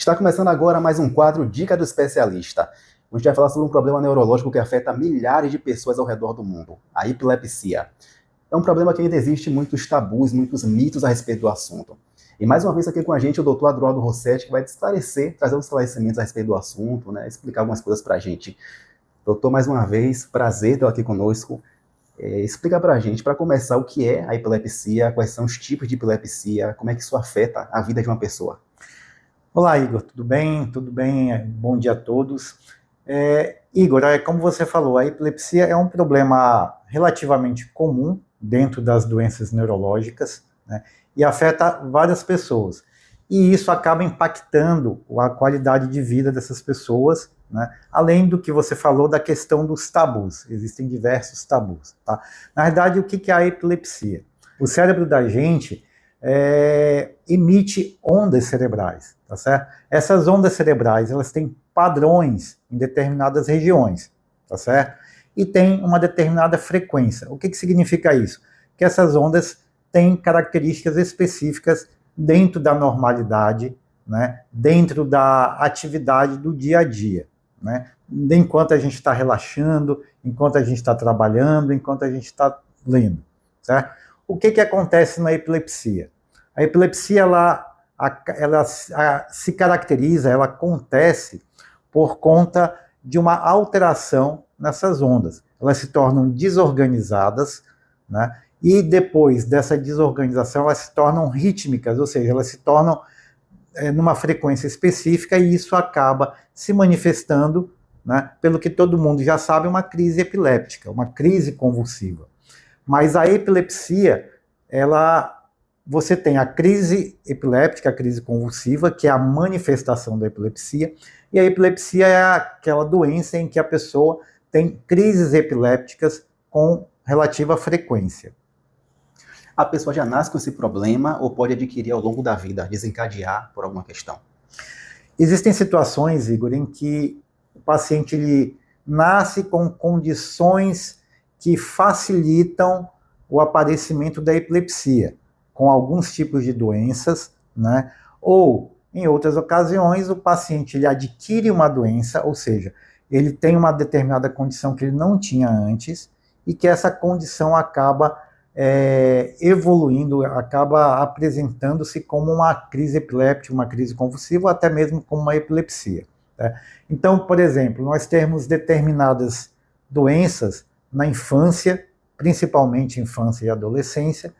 Está começando agora mais um quadro Dica do Especialista. A gente vai falar sobre um problema neurológico que afeta milhares de pessoas ao redor do mundo, a epilepsia. É um problema que ainda existe muitos tabus, muitos mitos a respeito do assunto. E mais uma vez aqui com a gente o Dr. Adroaldo Rossetti, que vai esclarecer, trazer uns esclarecimentos a respeito do assunto, explicar algumas coisas para a gente. Doutor, mais uma vez, prazer ter aqui conosco. Explica para a gente, para começar, o que é a epilepsia, quais são os tipos de epilepsia, como é que isso afeta a vida de uma pessoa. Olá, Igor, tudo bem? Tudo bem? Bom dia a todos. Igor, como você falou, a epilepsia é um problema relativamente comum dentro das doenças neurológicas, né, e afeta várias pessoas. E isso acaba impactando a qualidade de vida dessas pessoas, né, além do que você falou da questão dos tabus. Existem diversos tabus. Tá? Na verdade, o que é a epilepsia? O cérebro da gente emite ondas cerebrais, tá certo? Essas ondas cerebrais, elas têm padrões em determinadas regiões, tá certo? E tem uma determinada frequência. O que significa isso? Que essas ondas têm características específicas dentro da normalidade, né? Dentro da atividade do dia a dia, né? Enquanto a gente está relaxando, enquanto a gente está trabalhando, enquanto a gente está lendo, certo? O que acontece na epilepsia? A epilepsia, ela se caracteriza, ela acontece por conta de uma alteração nessas ondas. Elas se tornam desorganizadas, né? E depois dessa desorganização, elas se tornam rítmicas, ou seja, elas se tornam numa frequência específica, e isso acaba se manifestando, né, pelo que todo mundo já sabe, uma crise epiléptica, uma crise convulsiva. Mas a epilepsia, você tem a crise epiléptica, a crise convulsiva, que é a manifestação da epilepsia, e a epilepsia é aquela doença em que a pessoa tem crises epilépticas com relativa frequência. A pessoa já nasce com esse problema ou pode adquirir ao longo da vida, desencadear por alguma questão? Existem situações, Igor, em que o paciente ele nasce com condições que facilitam o aparecimento da epilepsia, com alguns tipos de doenças, né? Ou, em outras ocasiões, o paciente ele adquire uma doença, ou seja, ele tem uma determinada condição que ele não tinha antes, e que essa condição acaba evoluindo, acaba apresentando-se como uma crise epiléptica, uma crise convulsiva, ou até mesmo como uma epilepsia. Né? Então, por exemplo, nós temos determinadas doenças na infância, principalmente infância e adolescência,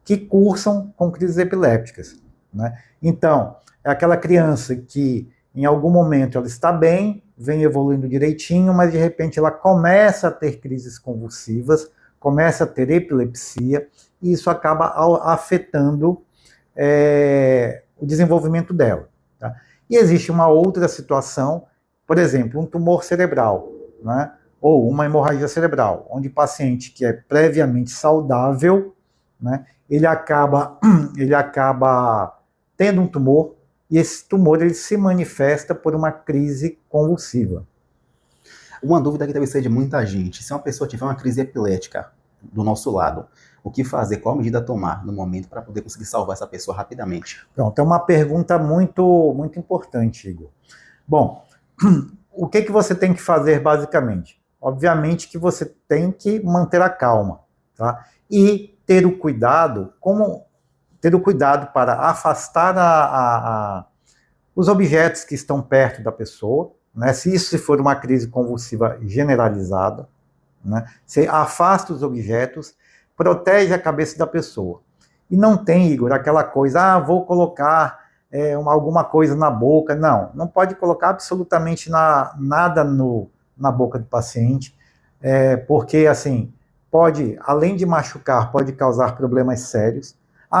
que cursam com crises epilépticas. Né? Então, é aquela criança que em algum momento ela está bem, vem evoluindo direitinho, mas de repente ela começa a ter crises convulsivas, começa a ter epilepsia, e isso acaba afetando o desenvolvimento dela. Tá? E existe uma outra situação, por exemplo, um tumor cerebral, né? Ou uma hemorragia cerebral, onde o paciente que é previamente saudável, né, ele acaba tendo um tumor, e esse tumor ele se manifesta por uma crise convulsiva. Uma dúvida que deve ser de muita gente: se uma pessoa tiver uma crise epilética do nosso lado, o que fazer, qual medida tomar no momento para poder conseguir salvar essa pessoa rapidamente? Pronto, é uma pergunta muito, muito importante, Igor. Bom, o que você tem que fazer basicamente? Obviamente que você tem que manter a calma, tá? E ter o cuidado, para afastar os objetos que estão perto da pessoa, né? Se isso for uma crise convulsiva generalizada, né? Você afasta os objetos, protege a cabeça da pessoa. E não tem, Igor, aquela coisa, vou colocar alguma coisa na boca. Não pode colocar absolutamente nada na boca do paciente, porque, assim, pode, além de machucar, pode causar problemas sérios.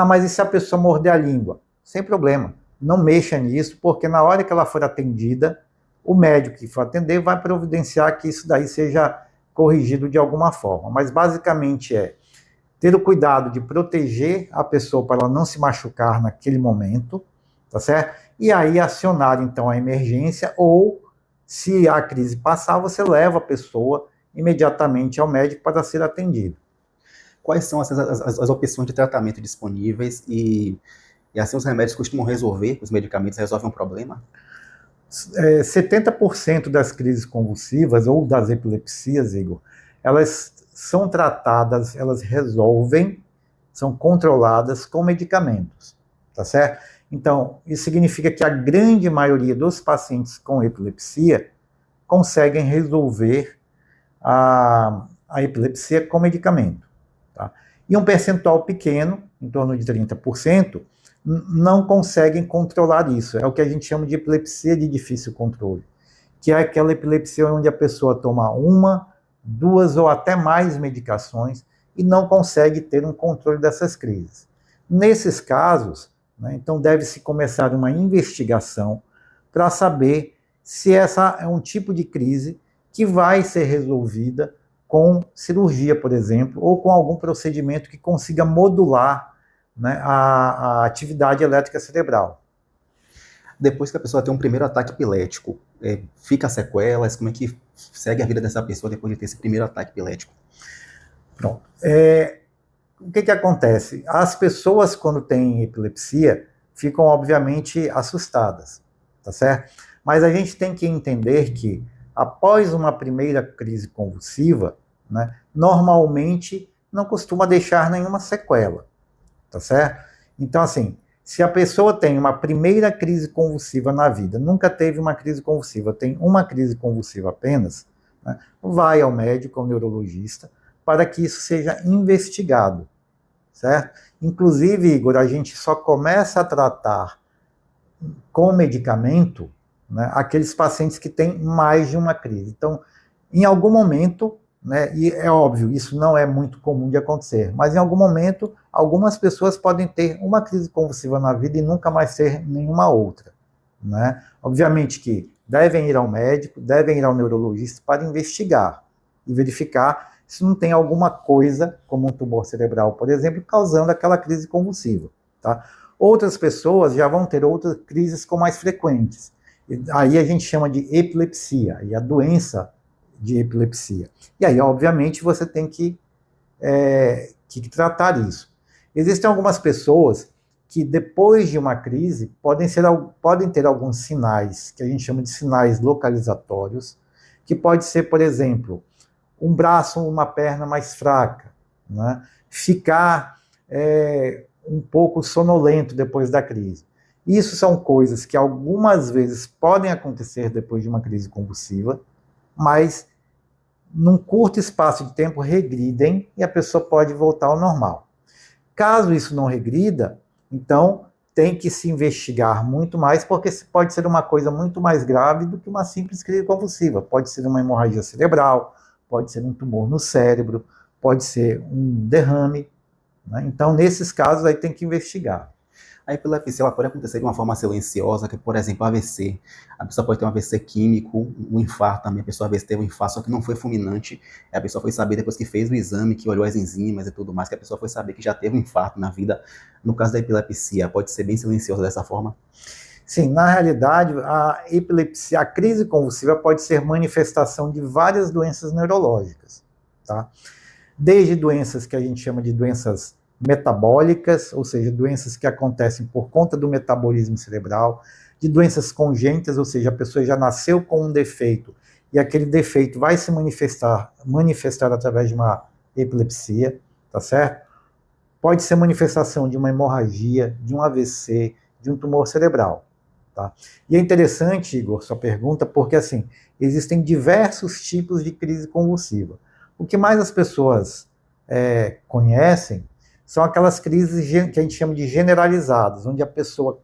Mas e se a pessoa morder a língua? Sem problema, não mexa nisso, porque na hora que ela for atendida, o médico que for atender vai providenciar que isso daí seja corrigido de alguma forma. Mas basicamente ter o cuidado de proteger a pessoa para ela não se machucar naquele momento, tá certo? E aí acionar então a emergência, ou se a crise passar, você leva a pessoa imediatamente ao médico para ser atendido. Quais são as opções de tratamento disponíveis e assim os remédios costumam resolver, os medicamentos resolvem um problema? 70% das crises convulsivas ou das epilepsias, Igor, elas são tratadas, elas resolvem, são controladas com medicamentos, tá certo? Então, isso significa que a grande maioria dos pacientes com epilepsia conseguem resolver a epilepsia com medicamento. Tá? E um percentual pequeno, em torno de 30%, não conseguem controlar isso. É o que a gente chama de epilepsia de difícil controle, que é aquela epilepsia onde a pessoa toma uma, duas ou até mais medicações e não consegue ter um controle dessas crises. Nesses casos, né, então deve-se começar uma investigação para saber se essa é um tipo de crise que vai ser resolvida com cirurgia, por exemplo, ou com algum procedimento que consiga modular, né, a atividade elétrica cerebral. Depois que a pessoa tem um primeiro ataque epilético, fica sequelas? Como é que segue a vida dessa pessoa depois de ter esse primeiro ataque epilético? Pronto. O que acontece? As pessoas, quando têm epilepsia, ficam, obviamente, assustadas, tá certo? Mas a gente tem que entender que, após uma primeira crise convulsiva, né, normalmente não costuma deixar nenhuma sequela, tá certo? Então, assim, se a pessoa tem uma primeira crise convulsiva na vida, nunca teve uma crise convulsiva, tem uma crise convulsiva apenas, né, vai ao médico, ao neurologista, para que isso seja investigado, certo? Inclusive, Igor, a gente só começa a tratar com medicamento, né, aqueles pacientes que têm mais de uma crise. Então, em algum momento, né, e é óbvio, isso não é muito comum de acontecer, mas em algum momento, algumas pessoas podem ter uma crise convulsiva na vida e nunca mais ter nenhuma outra, né? Obviamente que devem ir ao médico, devem ir ao neurologista para investigar e verificar se não tem alguma coisa, como um tumor cerebral, por exemplo, causando aquela crise convulsiva, tá? Outras pessoas já vão ter outras crises com mais frequentes. Aí a gente chama de epilepsia, e a doença de epilepsia. E aí, obviamente, você tem que tratar isso. Existem algumas pessoas que, depois de uma crise, podem ter alguns sinais, que a gente chama de sinais localizatórios, que pode ser, por exemplo, um braço ou uma perna mais fraca, né? Ficar um pouco sonolento depois da crise. Isso são coisas que algumas vezes podem acontecer depois de uma crise convulsiva, mas num curto espaço de tempo regridem e a pessoa pode voltar ao normal. Caso isso não regrida, então tem que se investigar muito mais, porque pode ser uma coisa muito mais grave do que uma simples crise convulsiva. Pode ser uma hemorragia cerebral, pode ser um tumor no cérebro, pode ser um derrame, né? Então, nesses casos, aí tem que investigar. A epilepsia ela pode acontecer de uma forma silenciosa, que, por exemplo, AVC. A pessoa pode ter um AVC químico, um infarto também. A pessoa às vezes teve um infarto, só que não foi fulminante. A pessoa foi saber depois que fez o exame, que olhou as enzimas e tudo mais, que a pessoa foi saber que já teve um infarto na vida. No caso da epilepsia, pode ser bem silenciosa dessa forma? Sim, na realidade, a epilepsia, a crise convulsiva pode ser manifestação de várias doenças neurológicas, tá? Desde doenças que a gente chama de doenças metabólicas, ou seja, doenças que acontecem por conta do metabolismo cerebral, de doenças congênitas, ou seja, a pessoa já nasceu com um defeito e aquele defeito vai se manifestar através de uma epilepsia, tá certo? Pode ser manifestação de uma hemorragia, de um AVC, de um tumor cerebral, tá? E é interessante, Igor, sua pergunta, porque assim, existem diversos tipos de crise convulsiva. O que mais as pessoas conhecem são aquelas crises que a gente chama de generalizadas, onde a pessoa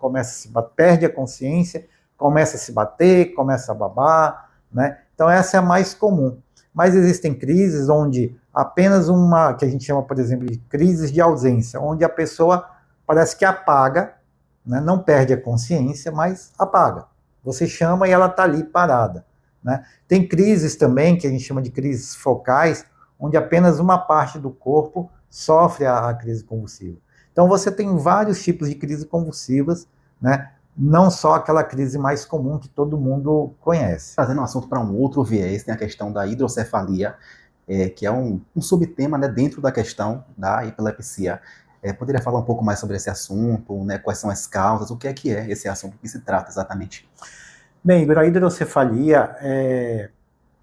perde a consciência, começa a se bater, começa a babar, né? Então essa é a mais comum. Mas existem crises onde apenas uma, que a gente chama, por exemplo, de crises de ausência, onde a pessoa parece que apaga, né? Não perde a consciência, mas apaga. Você chama e ela está ali parada, né? Tem crises também, que a gente chama de crises focais, onde apenas uma parte do corpo sofre a crise convulsiva. Então você tem vários tipos de crises convulsivas, né? Não só aquela crise mais comum que todo mundo conhece. Trazendo um assunto para um outro viés, tem a questão da hidrocefalia, que é um subtema, né, dentro da questão da epilepsia. Poderia falar um pouco mais sobre esse assunto, né, quais são as causas, o que é esse assunto, o que se trata exatamente? Bem, Igor, a hidrocefalia,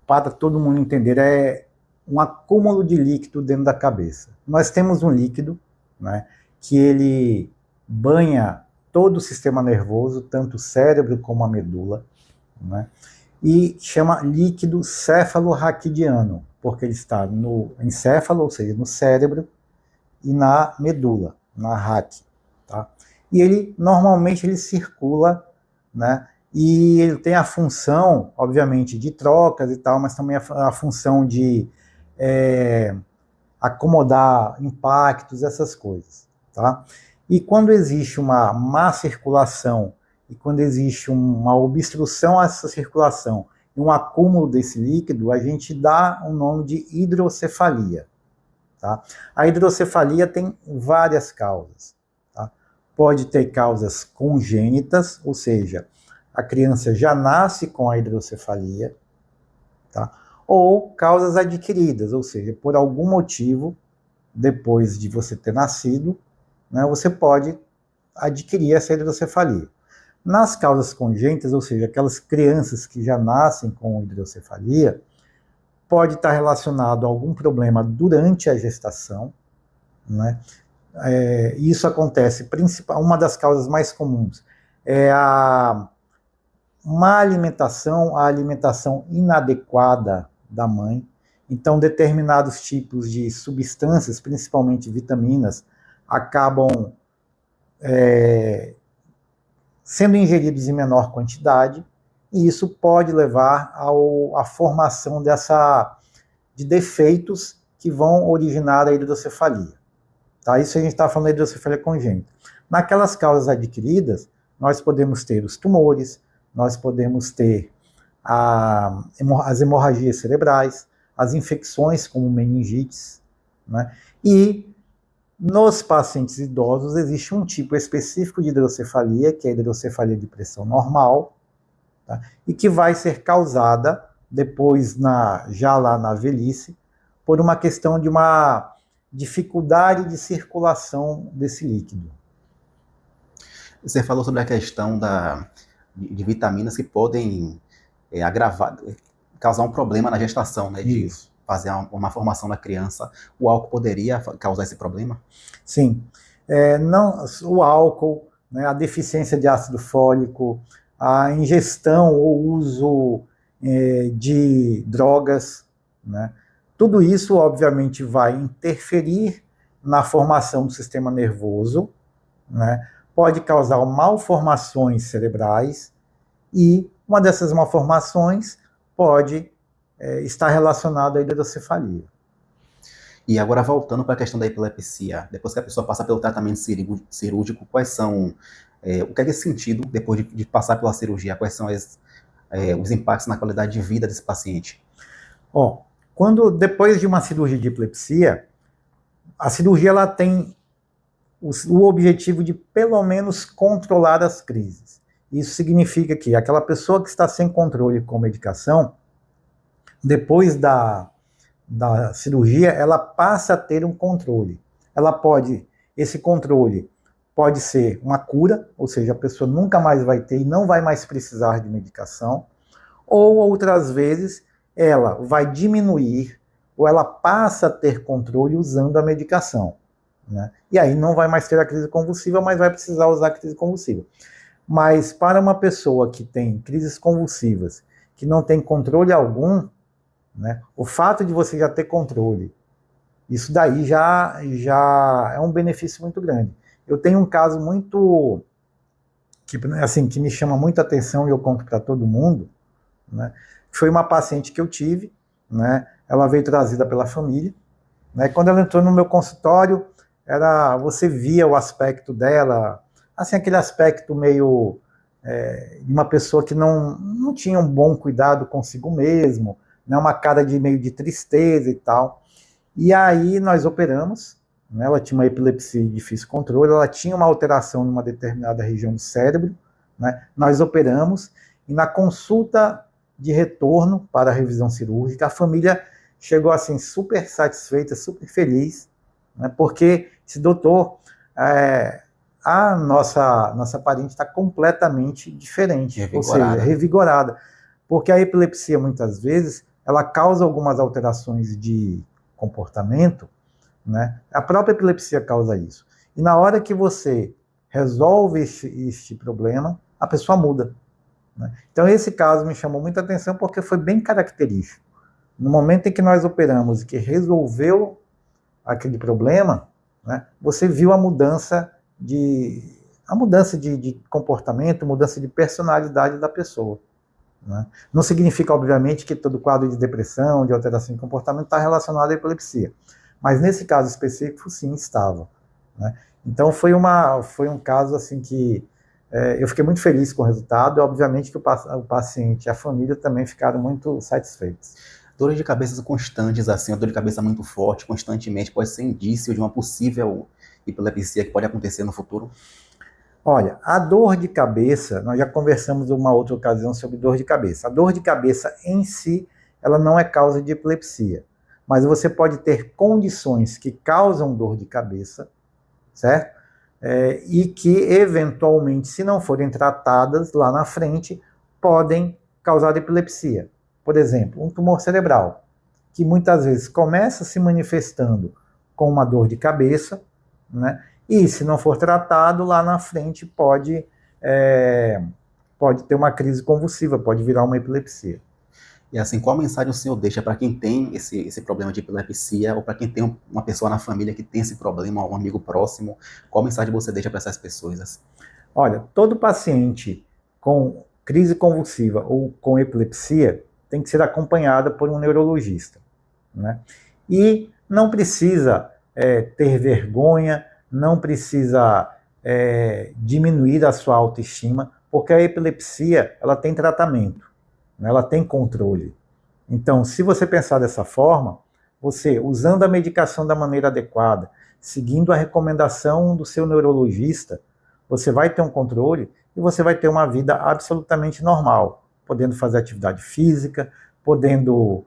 para todo mundo entender, é um acúmulo de líquido dentro da cabeça. Nós temos um líquido, né, que ele banha todo o sistema nervoso, tanto o cérebro como a medula, né, e chama líquido céfalo-raquidiano, porque ele está no encéfalo, ou seja, no cérebro, e na medula, na raque. Tá? E ele, normalmente, ele circula, né, e ele tem a função, obviamente, de trocas e tal, mas também a função de acomodar impactos, essas coisas. Tá? E quando existe uma má circulação e quando existe uma obstrução a essa circulação e um acúmulo desse líquido, a gente dá o nome de hidrocefalia. Tá? A hidrocefalia tem várias causas. Tá? Pode ter causas congênitas, ou seja, a criança já nasce com a hidrocefalia, tá? Ou causas adquiridas, ou seja, por algum motivo, depois de você ter nascido, né, você pode adquirir essa hidrocefalia. Nas causas congênitas, ou seja, aquelas crianças que já nascem com hidrocefalia, pode estar relacionado a algum problema durante a gestação, né? Isso acontece, uma das causas mais comuns é a má alimentação, a alimentação inadequada da mãe. Então, determinados tipos de substâncias, principalmente vitaminas, acabam sendo ingeridos em menor quantidade, e isso pode levar à formação de defeitos que vão originar a hidrocefalia. Tá? Isso a gente está falando da hidrocefalia congênita. Naquelas causas adquiridas, nós podemos ter os tumores, nós podemos ter as hemorragias cerebrais, as infecções como meningites, né? E nos pacientes idosos existe um tipo específico de hidrocefalia, que é a hidrocefalia de pressão normal, tá? E que vai ser causada depois, já lá na velhice, por uma questão de uma dificuldade de circulação desse líquido. Você falou sobre a questão de vitaminas que podem agravar, causar um problema na gestação, né? De fazer uma formação da criança. O álcool poderia causar esse problema? Sim. Não, o álcool, né, a deficiência de ácido fólico, a ingestão ou uso de drogas, né, tudo isso, obviamente, vai interferir na formação do sistema nervoso, né, pode causar malformações cerebrais, e uma dessas malformações pode estar relacionada à hidrocefalia. E agora, voltando para a questão da epilepsia, depois que a pessoa passa pelo tratamento cirúrgico, quais são, o que é esse sentido, depois de passar pela cirurgia, quais são os impactos na qualidade de vida desse paciente? Depois de uma cirurgia de epilepsia, a cirurgia ela tem o objetivo de, pelo menos, controlar as crises. Isso significa que aquela pessoa que está sem controle com medicação, depois da cirurgia, ela passa a ter um controle. Esse controle pode ser uma cura, ou seja, a pessoa nunca mais vai ter e não vai mais precisar de medicação, ou outras vezes ela vai diminuir ou ela passa a ter controle usando a medicação, né? E aí não vai mais ter a crise convulsiva, mas vai precisar usar a crise convulsiva. Mas para uma pessoa que tem crises convulsivas, que não tem controle algum, né, o fato de você já ter controle, isso daí já é um benefício muito grande. Eu tenho um caso que me chama muita atenção e eu conto para todo mundo, né, foi uma paciente que eu tive, né, ela veio trazida pela família, né, quando ela entrou no meu consultório, você via o aspecto dela, assim, aquele aspecto meio de uma pessoa que não tinha um bom cuidado consigo mesmo, né, uma cara meio de tristeza e tal. E aí nós operamos, né, ela tinha uma epilepsia de difícil controle, ela tinha uma alteração numa determinada região do cérebro, né, nós operamos, e na consulta de retorno para a revisão cirúrgica, a família chegou assim super satisfeita, super feliz, né, porque esse doutor a nossa parente está completamente diferente, ou seja, Revigorada. revigorada. Porque a epilepsia, muitas vezes, ela causa algumas alterações de comportamento, né? A própria epilepsia causa isso. E na hora que você resolve este problema, a pessoa muda, né? Então, esse caso me chamou muita atenção porque foi bem característico. No momento em que nós operamos e que resolveu aquele problema, né, você viu a mudança de comportamento, mudança de personalidade da pessoa, né? Não significa, obviamente, que todo quadro de depressão, de alteração de comportamento está relacionado à epilepsia. Mas nesse caso específico, sim, estava, né? Então foi um caso assim que eu fiquei muito feliz com o resultado, e obviamente que o paciente e a família também ficaram muito satisfeitos. Dores de cabeça constantes, assim, uma dor de cabeça muito forte, constantemente, pode ser indício de uma possível epilepsia que pode acontecer no futuro? Olha, a dor de cabeça, nós já conversamos uma outra ocasião sobre dor de cabeça. A dor de cabeça em si, ela não é causa de epilepsia, mas você pode ter condições que causam dor de cabeça, certo? E que, eventualmente, se não forem tratadas lá na frente, podem causar epilepsia. Por exemplo, um tumor cerebral, que muitas vezes começa se manifestando com uma dor de cabeça, né? E se não for tratado, lá na frente pode ter uma crise convulsiva, pode virar uma epilepsia. E assim, qual mensagem o senhor deixa para quem tem esse problema de epilepsia, ou para quem tem uma pessoa na família que tem esse problema, um amigo próximo? Qual mensagem você deixa para essas pessoas? Assim? Olha, todo paciente com crise convulsiva ou com epilepsia tem que ser acompanhado por um neurologista, né? E não precisa ter vergonha, não precisa diminuir a sua autoestima, porque a epilepsia ela tem tratamento, né? Ela tem controle. Então, se você pensar dessa forma, você usando a medicação da maneira adequada, seguindo a recomendação do seu neurologista, você vai ter um controle e você vai ter uma vida absolutamente normal, podendo fazer atividade física, podendo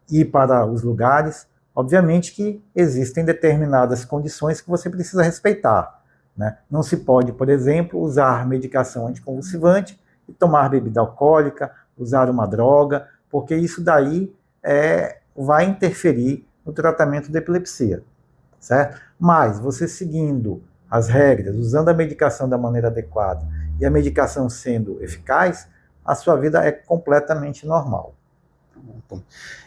ir para os lugares. Obviamente que existem determinadas condições que você precisa respeitar, né? Não se pode, por exemplo, usar medicação anticonvulsivante e tomar bebida alcoólica, usar uma droga, porque isso daí vai interferir no tratamento da epilepsia, certo? Mas você seguindo as regras, usando a medicação da maneira adequada e a medicação sendo eficaz, a sua vida é completamente normal. Então,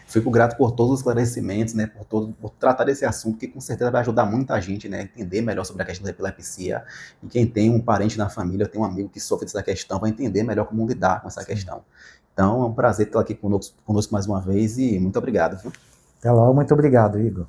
fico grato por todos os esclarecimentos, né, por tratar desse assunto, que com certeza vai ajudar muita gente, né, a entender melhor sobre a questão da epilepsia. E quem tem um parente na família, tem um amigo que sofre dessa questão, vai entender melhor como lidar com essa questão. Então, é um prazer estar aqui conosco mais uma vez e muito obrigado. Viu? Até logo, muito obrigado, Igor.